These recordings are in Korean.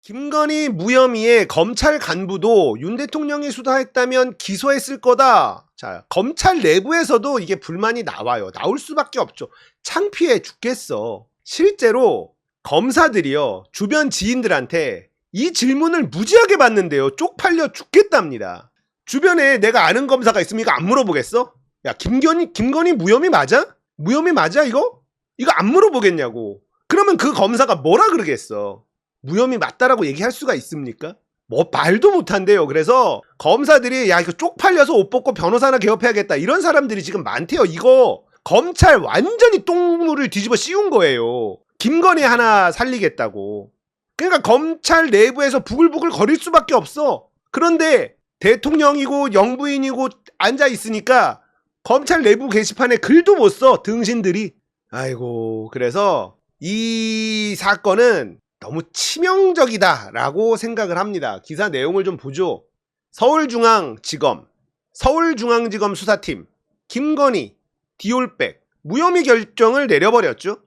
김건희 무혐의의 검찰 간부도 윤 대통령이 수사했다면 기소했을 거다. 자, 검찰 내부에서도 이게 불만이 나와요. 나올 수밖에 없죠. 창피해 죽겠어. 실제로 검사들이요, 주변 지인들한테 이 질문을 무지하게 받는데요. 쪽팔려 죽겠답니다. 주변에 내가 아는 검사가 있으면 이거 안 물어보겠어? 야, 김건희 무혐의 맞아? 무혐의 맞아 이거? 이거 안 물어보겠냐고. 그러면 그 검사가 뭐라 그러겠어? 무혐의 맞다라고 얘기할 수가 있습니까? 뭐 말도 못한대요. 그래서 검사들이 야 이거 쪽팔려서 옷 벗고 변호사나 개업해야겠다 이런 사람들이 지금 많대요. 이거 검찰 완전히 똥물을 뒤집어 씌운 거예요. 김건희 하나 살리겠다고. 그러니까 검찰 내부에서 부글부글 거릴 수밖에 없어. 그런데 대통령이고 영부인이고 앉아 있으니까 검찰 내부 게시판에 글도 못 써. 등신들이. 아이고, 그래서 이 사건은 너무 치명적이다라고 생각을 합니다. 기사 내용을 좀 보죠. 서울중앙지검 수사팀 김건희 디올백 무혐의 결정을 내려버렸죠.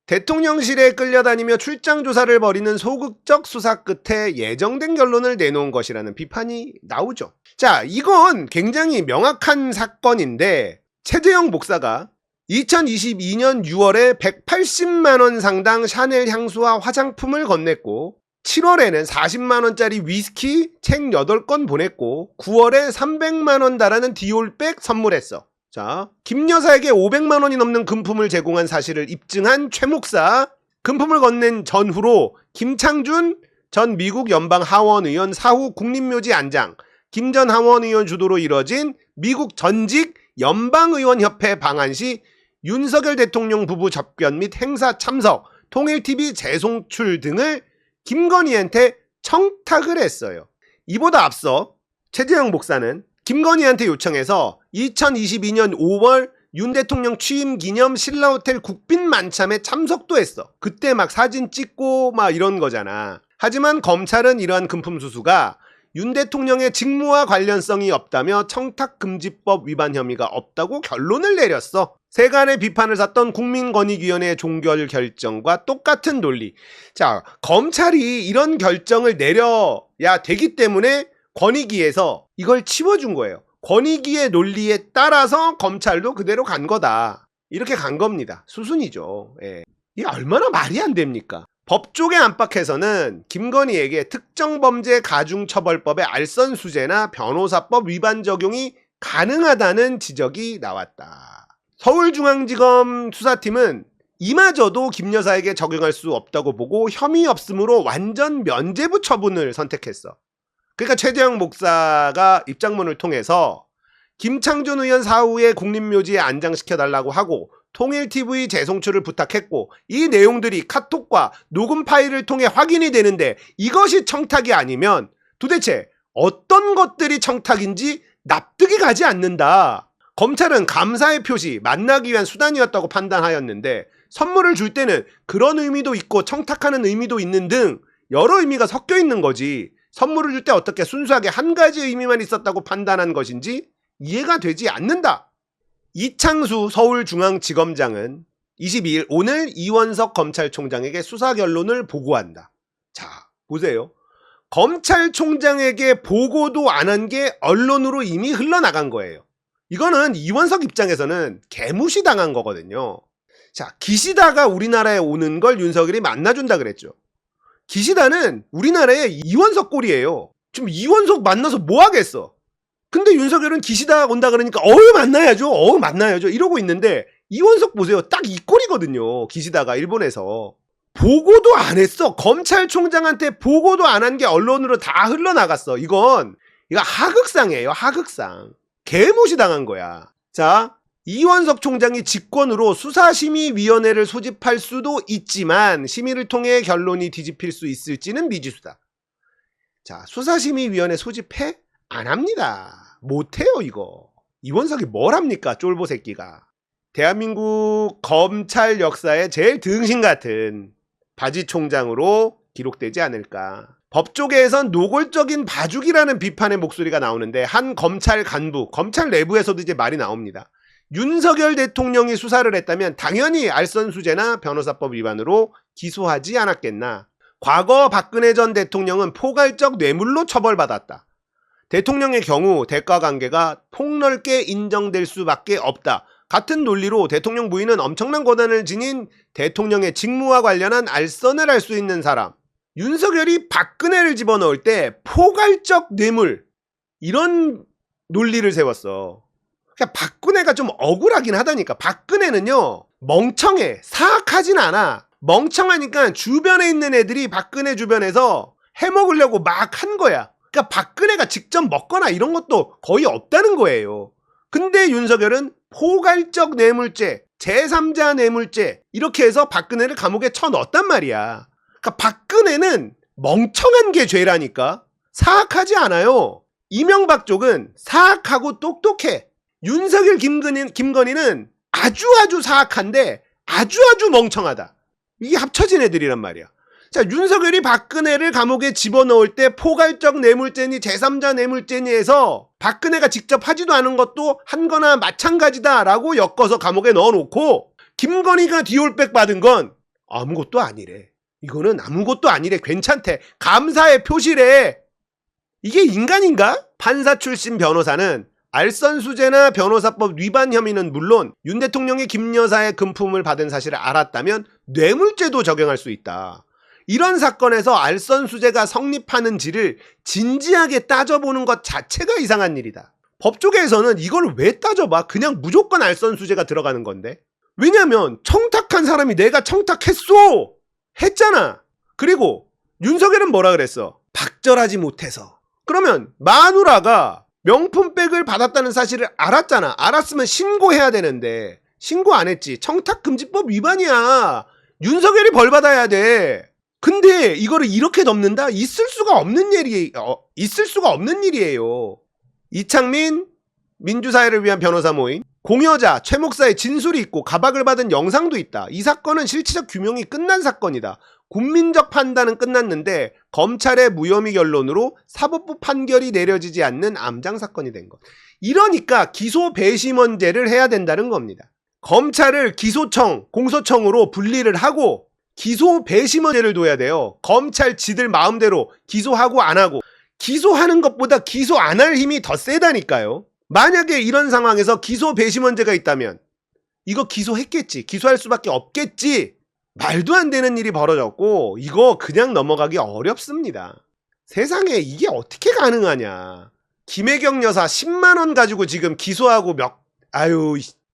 대통령실에 끌려다니며 출장 조사를 벌이는 소극적 수사 끝에 예정된 결론을 내놓은 것이라는 비판이 나오죠. 자, 이건 굉장히 명확한 사건인데 최재형 목사가 2022년 6월에 180만원 상당 샤넬 향수와 화장품을 건넸고 7월에는 40만원짜리 위스키 책 8권 보냈고 9월에 300만원 달하는 디올백 선물했어. 자, 김 여사에게 500만원이 넘는 금품을 제공한 사실을 입증한 최 목사. 금품을 건넨 전후로 김창준 전 미국 연방 하원의원 사후 국립묘지 안장, 김 전 하원의원 주도로 이뤄진 미국 전직 연방의원협회 방한 시 윤석열 대통령 부부 접견 및 행사 참석, 통일TV 재송출 등을 김건희한테 청탁을 했어요. 이보다 앞서 최재형 목사는 김건희한테 요청해서 2022년 5월 윤 대통령 취임 기념 신라호텔 국빈 만참에 참석도 했어. 그때 막 사진 찍고 막 이런 거잖아. 하지만 검찰은 이러한 금품 수수가 윤 대통령의 직무와 관련성이 없다며 청탁금지법 위반 혐의가 없다고 결론을 내렸어. 세간의 비판을 샀던 국민권익위원회의 종결 결정과 똑같은 논리. 자, 검찰이 이런 결정을 내려야 되기 때문에 권익위에서 이걸 치워준 거예요. 권익위의 논리에 따라서 검찰도 그대로 간 거다. 이렇게 간 겁니다. 수순이죠. 예. 이게 얼마나 말이 안 됩니까? 법조계 안팎에서는 김건희에게 특정범죄 가중처벌법의 알선수재나 변호사법 위반 적용이 가능하다는 지적이 나왔다. 서울중앙지검 수사팀은 이마저도 김 여사에게 적용할 수 없다고 보고 혐의 없음으로 완전 면죄부 처분을 선택했어. 그러니까 최재형 목사가 입장문을 통해서 김창준 의원 사후에 국립묘지에 안장시켜달라고 하고 통일TV 재송출을 부탁했고 이 내용들이 카톡과 녹음 파일을 통해 확인이 되는데 이것이 청탁이 아니면 도대체 어떤 것들이 청탁인지 납득이 가지 않는다. 검찰은 감사의 표시, 만나기 위한 수단이었다고 판단하였는데 선물을 줄 때는 그런 의미도 있고 청탁하는 의미도 있는 등 여러 의미가 섞여 있는 거지. 선물을 줄 때 어떻게 순수하게 한 가지 의미만 있었다고 판단한 것인지 이해가 되지 않는다. 이창수 서울중앙지검장은 22일 오늘 이원석 검찰총장에게 수사 결론을 보고한다. 자, 보세요. 검찰총장에게 보고도 안 한 게 언론으로 이미 흘러나간 거예요. 이거는 이원석 입장에서는 개무시당한 거거든요. 자, 기시다가 우리나라에 오는 걸 윤석열이 만나준다 그랬죠. 기시다는 우리나라의 이원석 꼴이에요. 지금 이원석 만나서 뭐 하겠어? 근데 윤석열은 기시다 온다 그러니까 만나야죠 이러고 있는데 이원석 보세요. 딱 이 꼴이거든요. 기시다가 일본에서 보고도 안 했어. 검찰총장한테 보고도 안 한 게 언론으로 다 흘러나갔어. 이거 하극상이에요. 하극상. 개무시당한 거야. 자, 이원석 총장이 직권으로 수사심의위원회를 소집할 수도 있지만 심의를 통해 결론이 뒤집힐 수 있을지는 미지수다. 자, 수사심의위원회 소집해? 안 합니다. 못해요 이거. 이원석이 뭘 합니까? 쫄보 새끼가. 대한민국 검찰 역사에 제일 등신 같은 바지 총장으로 기록되지 않을까. 법조계에선 노골적인 봐주기라는 비판의 목소리가 나오는데 한 검찰 간부, 검찰 내부에서도 이제 말이 나옵니다. 윤석열 대통령이 수사를 했다면 당연히 알선수재나 변호사법 위반으로 기소하지 않았겠나. 과거 박근혜 전 대통령은 포괄적 뇌물로 처벌받았다. 대통령의 경우 대가관계가 폭넓게 인정될 수밖에 없다. 같은 논리로 대통령 부인은 엄청난 권한을 지닌 대통령의 직무와 관련한 알선을 할 수 있는 사람. 윤석열이 박근혜를 집어넣을 때 포괄적 뇌물 이런 논리를 세웠어. 그러니까 박근혜가 좀 억울하긴 하다니까. 박근혜는요 멍청해. 사악하진 않아. 멍청하니까 주변에 있는 애들이 박근혜 주변에서 해먹으려고 막 한 거야. 그러니까 박근혜가 직접 먹거나 이런 것도 거의 없다는 거예요. 근데 윤석열은 포괄적 뇌물죄, 제3자 뇌물죄 이렇게 해서 박근혜를 감옥에 쳐넣었단 말이야. 그러니까 박근혜는 멍청한 게 죄라니까. 사악하지 않아요. 이명박 쪽은 사악하고 똑똑해. 윤석열 김건희는 아주 사악한데 아주 멍청하다. 이게 합쳐진 애들이란 말이야. 자, 윤석열이 박근혜를 감옥에 집어넣을 때 포괄적 뇌물죄니 제3자 뇌물죄니 해서 박근혜가 직접 하지도 않은 것도 한 거나 마찬가지다라고 엮어서 감옥에 넣어놓고 김건희가 디올백 받은 건 아무것도 아니래. 이거는 아무것도 아니래. 괜찮대. 감사의 표시래. 이게 인간인가? 판사 출신 변호사는 알선수재나 변호사법 위반 혐의는 물론 윤 대통령이 김 여사의 금품을 받은 사실을 알았다면 뇌물죄도 적용할 수 있다. 이런 사건에서 알선수재가 성립하는지를 진지하게 따져보는 것 자체가 이상한 일이다. 법조계에서는 이걸 왜 따져봐? 그냥 무조건 알선수재가 들어가는 건데. 왜냐면 청탁한 사람이 내가 청탁했어! 했잖아. 그리고 윤석열은 뭐라 그랬어? 박절하지 못해서. 그러면 마누라가 명품백을 받았다는 사실을 알았잖아. 알았으면 신고해야 되는데 신고 안 했지. 청탁금지법 위반이야. 윤석열이 벌 받아야 돼. 근데 이거를 이렇게 덮는다? 있을 수가 없는 일이에요. 이창민 민주사회를 위한 변호사 모임, 공여자 최 목사의 진술이 있고 가박을 받은 영상도 있다. 이 사건은 실체적 규명이 끝난 사건이다. 국민적 판단은 끝났는데 검찰의 무혐의 결론으로 사법부 판결이 내려지지 않는 암장 사건이 된 것. 이러니까 기소 배심원제를 해야 된다는 겁니다. 검찰을 기소청, 공소청으로 분리를 하고 기소 배심원제를 둬야 돼요. 검찰 지들 마음대로 기소하고 안 하고. 기소하는 것보다 기소 안 할 힘이 더 세다니까요. 만약에 이런 상황에서 기소 배심원제가 있다면 이거 기소했겠지. 기소할 수밖에 없겠지. 말도 안 되는 일이 벌어졌고 이거 그냥 넘어가기 어렵습니다. 세상에 이게 어떻게 가능하냐. 김혜경 여사 10만원 가지고 지금 기소하고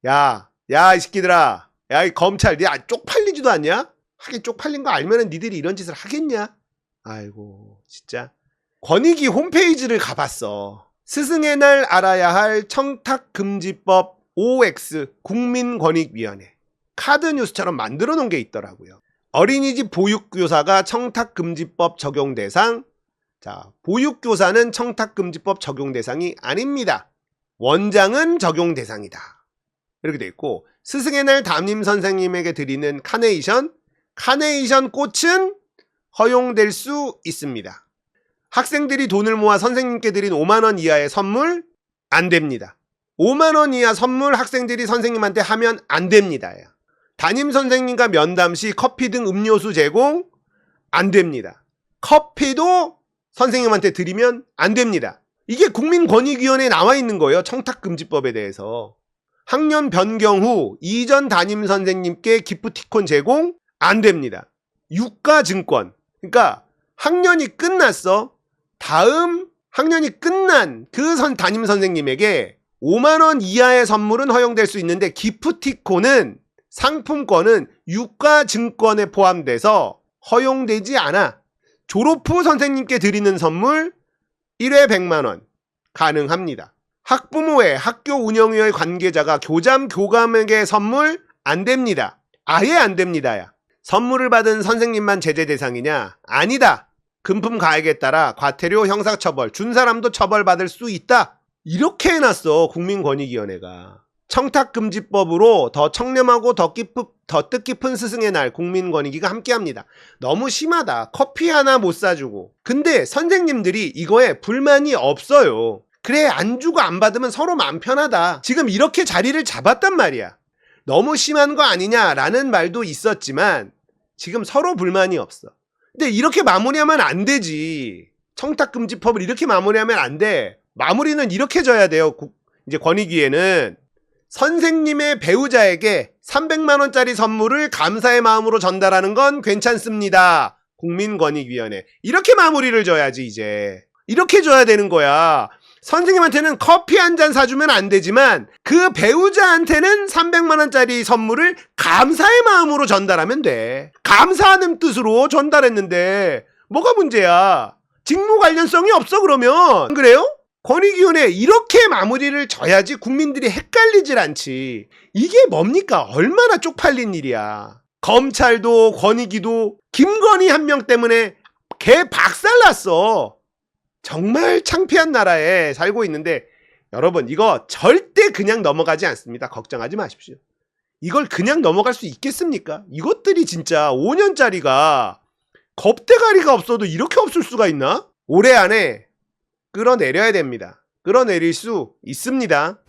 야 이 새끼들아. 야 이 검찰 니 쪽팔리지도 않냐? 하긴 쪽팔린 거 알면은 니들이 이런 짓을 하겠냐? 아이고 진짜. 권익위 홈페이지를 가봤어. 스승의 날 알아야 할 청탁금지법 OX 국민권익위원회 카드뉴스처럼 만들어 놓은 게 있더라고요. 어린이집 보육교사가 청탁금지법 적용 대상. 자, 보육교사는 청탁금지법 적용 대상이 아닙니다. 원장은 적용 대상이다. 이렇게 돼 있고, 스승의 날 담임 선생님에게 드리는 카네이션 꽃은 허용될 수 있습니다. 학생들이 돈을 모아 선생님께 드린 5만원 이하의 선물 안 됩니다. 5만원 이하 선물 학생들이 선생님한테 하면 안 됩니다. 담임 선생님과 면담 시 커피 등 음료수 제공 안 됩니다. 커피도 선생님한테 드리면 안 됩니다. 이게 국민권익위원회에 나와 있는 거예요. 청탁금지법에 대해서. 학년 변경 후 이전 담임 선생님께 기프티콘 제공 안 됩니다. 유가증권. 그러니까 학년이 끝났어. 다음 학년이 끝난 그 담임 선생님에게 5만원 이하의 선물은 허용될 수 있는데 기프티콘은 상품권은 유가증권에 포함돼서 허용되지 않아. 졸업 후 선생님께 드리는 선물 1회 100만원 가능합니다. 학부모회, 학교 운영위의 관계자가 교장, 교감에게 선물 안 됩니다. 아예 안 됩니다. 야. 선물을 받은 선생님만 제재 대상이냐? 아니다. 금품 가액에 따라 과태료, 형사처벌, 준 사람도 처벌받을 수 있다. 이렇게 해놨어 국민권익위원회가. 청탁금지법으로 더 청렴하고 더 뜻깊은 스승의 날 국민권익위가 함께합니다. 너무 심하다. 커피 하나 못 사주고. 근데 선생님들이 이거에 불만이 없어요. 그래 안 주고 안 받으면 서로 마음 편하다. 지금 이렇게 자리를 잡았단 말이야. 너무 심한 거 아니냐라는 말도 있었지만 지금 서로 불만이 없어. 근데 이렇게 마무리하면 안 되지. 청탁금지법을 이렇게 마무리하면 안 돼. 마무리는 이렇게 져야 돼요. 이제 권익위에는 선생님의 배우자에게 300만 원짜리 선물을 감사의 마음으로 전달하는 건 괜찮습니다. 국민권익위원회. 이렇게 마무리를 져야지 이제. 이렇게 줘야 되는 거야. 선생님한테는 커피 한 잔 사주면 안 되지만 그 배우자한테는 300만 원짜리 선물을 감사의 마음으로 전달하면 돼. 감사하는 뜻으로 전달했는데 뭐가 문제야? 직무 관련성이 없어 그러면. 그래요? 권익위원회 이렇게 마무리를 져야지 국민들이 헷갈리질 않지. 이게 뭡니까? 얼마나 쪽팔린 일이야. 검찰도 권익위도 김건희 한 명 때문에 개 박살났어. 정말 창피한 나라에 살고 있는데 여러분 이거 절대 그냥 넘어가지 않습니다. 걱정하지 마십시오. 이걸 그냥 넘어갈 수 있겠습니까? 이것들이 진짜 5년짜리가 겁대가리가 없어도 이렇게 없을 수가 있나? 올해 안에 끌어내려야 됩니다. 끌어내릴 수 있습니다.